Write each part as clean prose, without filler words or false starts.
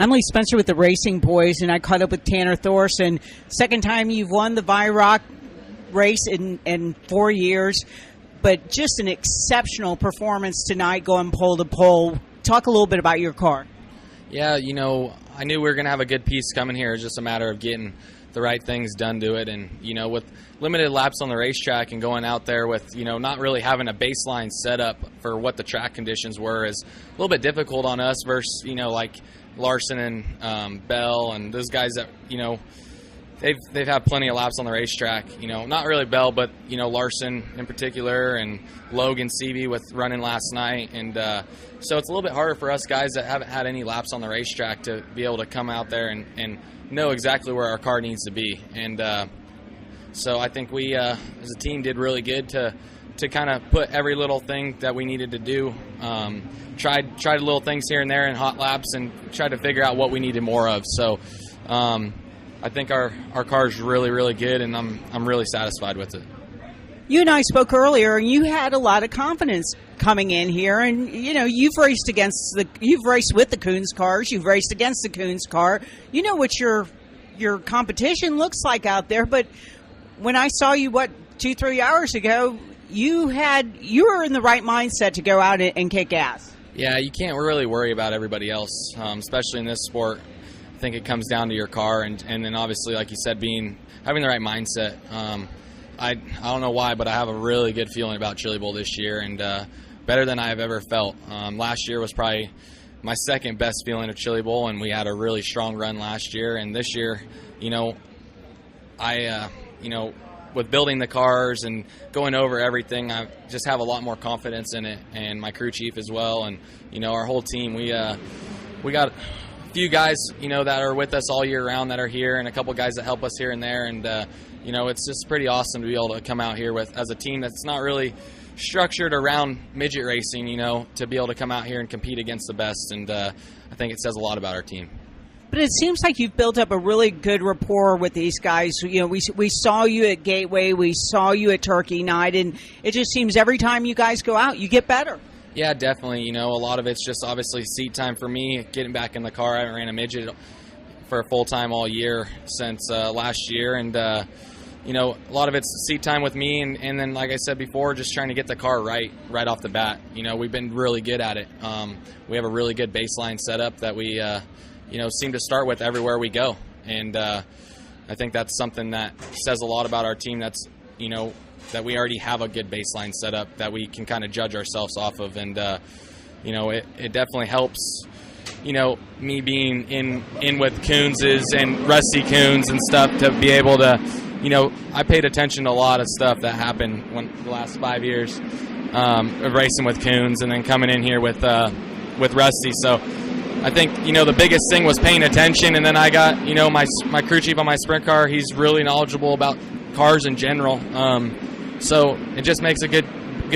I'm Lee Spencer with the Racing Boys, and I caught up with Tanner Thorson. Second time you've won the VIROC race in 4 years, but just an exceptional performance tonight going pole to pole. Talk a little bit about your car. Yeah, I knew we were going to have a good piece coming here. It's just a matter of getting the right things done to it. And, with limited laps on the racetrack and going out there with, not really having a baseline setup for what the track conditions were is a little bit difficult on us versus, like Larson and Bell and those guys that, they've had plenty of laps on the racetrack. Not really Bell, but, Larson in particular and Logan Seavey with running last night. And so it's a little bit harder for us guys that haven't had any laps on the racetrack to be able to come out there and know exactly where our car needs to be. And so I think we, as a team, did really good to kind of put every little thing that we needed to do. Tried little things here and there in hot laps and tried to figure out what we needed more of. So I think our car is really, really good, and I'm really satisfied with it. You and I spoke earlier, and you had a lot of confidence coming in here. And you've raced with the Coons cars, you've raced against the Coons car. You know what your competition looks like out there. But when I saw you 2-3 hours ago, you were in the right mindset to go out and kick ass. Yeah, you can't really worry about everybody else, especially in this sport. I think it comes down to your car, and then obviously, like you said, having the right mindset. I don't know why, but I have a really good feeling about Chili Bowl this year, and better than I have ever felt. Last year was probably my second best feeling of Chili Bowl, and we had a really strong run last year. And this year, with building the cars and going over everything, I just have a lot more confidence in it, and my crew chief as well, and our whole team. We got a few guys that are with us all year round that are here, and a couple guys that help us here and there, and it's just pretty awesome to be able to come out here with as a team that's not really structured around midget racing, to be able to come out here and compete against the best, and I think it says a lot about our team. But it seems like you've built up a really good rapport with these guys. We saw you at Gateway, we saw you at Turkey Night, and it just seems every time you guys go out, you get better. Yeah, definitely. A lot of it's just obviously seat time for me, getting back in the car. I haven't ran a midget for a full time all year since last year, and a lot of it's seat time with me, and then, like I said before, just trying to get the car right off the bat. We've been really good at it. We have a really good baseline setup that we seem to start with everywhere we go, and I think that's something that says a lot about our team. That's that we already have a good baseline setup that we can kind of judge ourselves off of, and it definitely helps. Me being in with Coonses and Rusty Coons and stuff to be able to, I paid attention to a lot of stuff that happened the last 5 years of racing with Coons and then coming in here with Rusty. So I think, the biggest thing was paying attention, and then I got, my crew chief on my sprint car, he's really knowledgeable about cars in general. So it just makes a good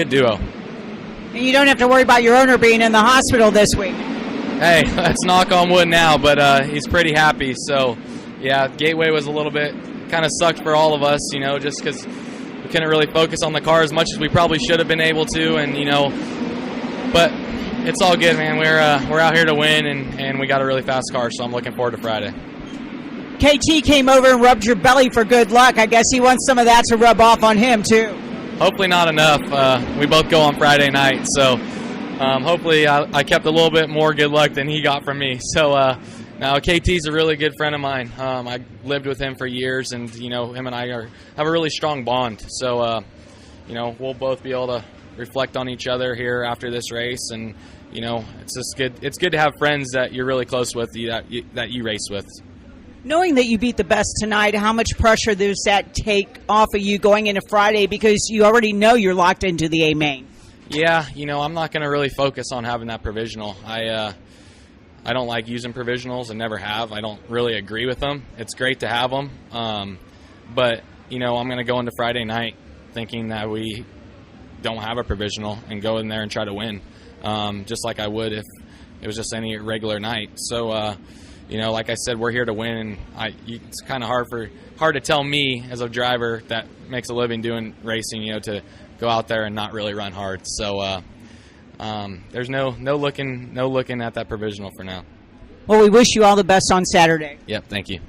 duo. And you don't have to worry about your owner being in the hospital this week. Hey, let's knock on wood now, but he's pretty happy. So, yeah, Gateway was a little bit kind of sucked for all of us, just because we couldn't really focus on the car as much as we probably should have been able to, and but it's all good, man. We're out here to win, and we got a really fast car, so I'm looking forward to Friday. KT came over and rubbed your belly for good luck. I guess he wants some of that to rub off on him, too. Hopefully not enough. We both go on Friday night, so hopefully I kept a little bit more good luck than he got from me. So now KT's a really good friend of mine. I lived with him for years, and, him and I have a really strong bond. So, we'll both be able to reflect on each other here after this race, and, it's just good. It's good to have friends that you're really close with, that you race with. Knowing that you beat the best tonight, how much pressure does that take off of you going into Friday, because you already know you're locked into the A main? Yeah, I'm not going to really focus on having that provisional. I don't like using provisionals and never have. I don't really agree with them. It's great to have them, but I'm going to go into Friday night thinking that we don't have a provisional and go in there and try to win, just like I would if it was just any regular night. So. Like I said, we're here to win, and it's kind of hard to tell me as a driver that makes a living doing racing, to go out there and not really run hard. So there's no looking at that provisional for now. Well, we wish you all the best on Saturday. Yep, thank you.